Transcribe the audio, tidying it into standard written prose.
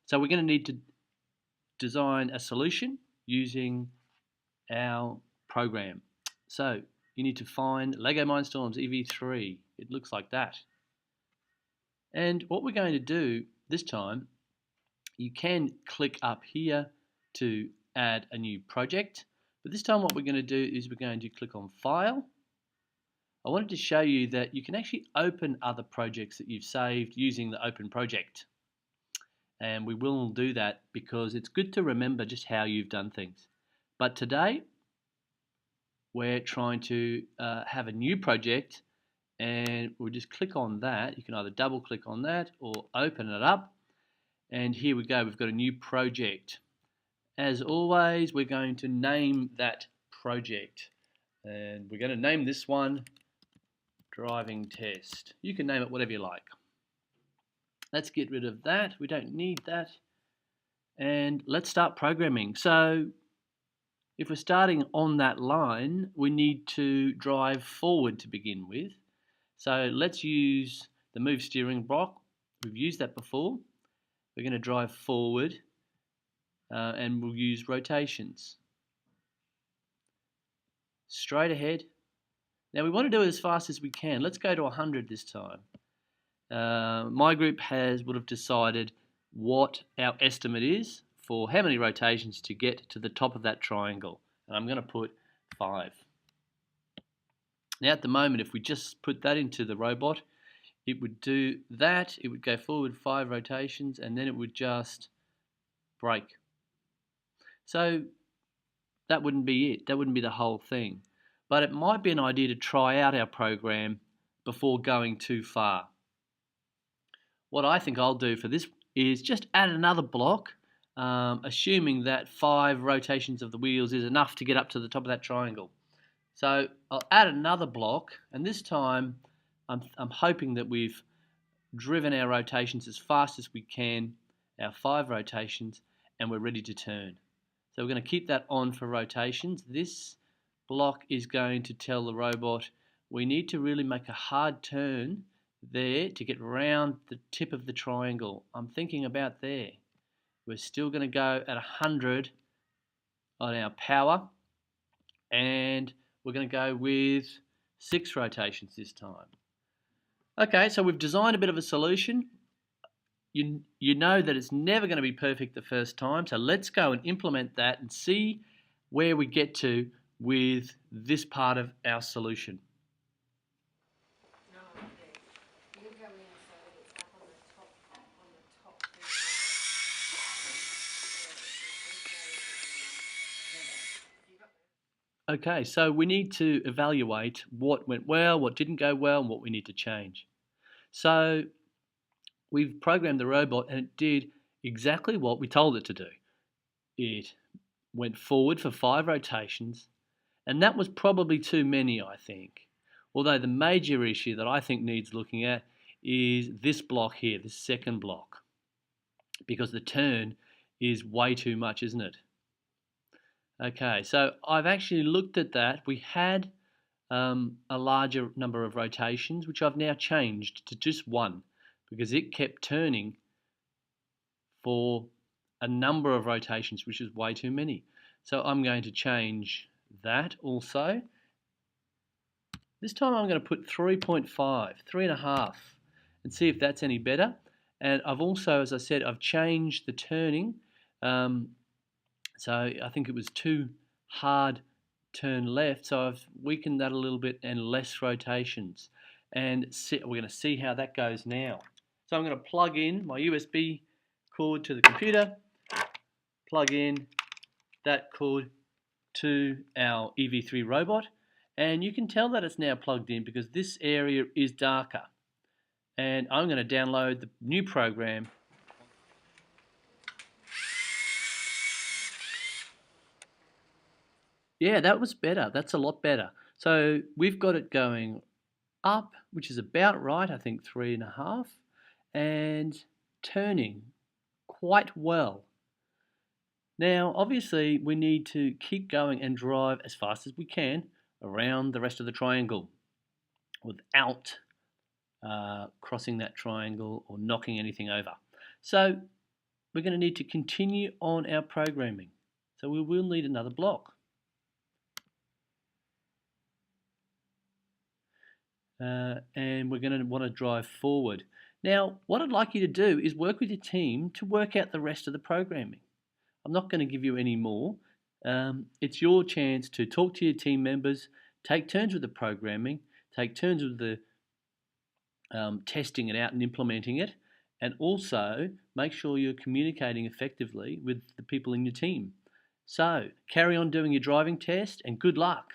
So we're going to need to design a solution using our program. So you need to find LEGO Mindstorms EV3. It looks like that. And what we're going to do this time, you can click up here to add a new project. But this time what we're going to do is we're going to click on File. I wanted to show you that you can actually open other projects that you've saved using the Open Project. And we will do that because it's good to remember just how you've done things. But today, we're trying to have a new project, and we'll just click on that. You can either double click on that or open it up. And here we go, we've got a new project. As always, we're going to name that project. And we're going to name this one Driving Test. You can name it whatever you like. Let's get rid of that. We don't need that. And let's start programming. So if we're starting on that line, we need to drive forward to begin with. So let's use the move steering block. We've used that before. We're going to drive forward and we'll use rotations. Straight ahead. Now we want to do it as fast as we can. Let's go to 100 this time. My group would have decided what our estimate is for how many rotations to get to the top of that triangle. And I'm going to put 5. Now at the moment, if we just put that into the robot, it would do that. It would go forward 5 rotations and then it would just brake. So that wouldn't be it. That wouldn't be the whole thing. But it might be an idea to try out our program before going too far. What I think I'll do for this is just add another block, assuming that 5 rotations of the wheels is enough to get up to the top of that triangle. So I'll add another block, and this time I'm hoping that we've driven our rotations as fast as we can, our 5 rotations, and we're ready to turn. So we're going to keep that on for rotations. This block is going to tell the robot we need to really make a hard turn there to get around the tip of the triangle. I'm thinking about there. We're still going to go at 100 on our power, and we're going to go with 6 rotations this time. Okay, so we've designed a bit of a solution. You know that it's never going to be perfect the first time, so let's go and implement that and see where we get to with this part of our solution. Okay, so we need to evaluate what went well, what didn't go well, and what we need to change. So we've programmed the robot and it did exactly what we told it to do. It went forward for 5 rotations, and that was probably too many, I think. Although the major issue that I think needs looking at is this block here, this second block, because the turn is way too much, isn't it? Okay, so I've actually looked at that. We had a larger number of rotations, which I've now changed to just 1 because it kept turning for a number of rotations, which is way too many. So I'm going to change that also. This time I'm going to put 3.5, 3.5, and see if that's any better. And I've also, as I said, I've changed the turning. So I think it was too hard turn left, so I've weakened that a little bit and less rotations. And we're going to see how that goes now. So I'm going to plug in my USB cord to the computer, plug in that cord to our EV3 robot, and you can tell that it's now plugged in because this area is darker. And I'm going to download the new program. Yeah, that was better. That's a lot better. So we've got it going up, which is about right, I think 3.5, and turning quite well. Now, obviously, we need to keep going and drive as fast as we can around the rest of the triangle without crossing that triangle or knocking anything over. So we're going to need to continue on our programming. So we will need another block. And we're going to want to drive forward. Now, what I'd like you to do is work with your team to work out the rest of the programming. I'm not going to give you any more. It's your chance to talk to your team members, take turns with the programming, take turns with the testing it out and implementing it, and also make sure you're communicating effectively with the people in your team. So, carry on doing your driving test and good luck.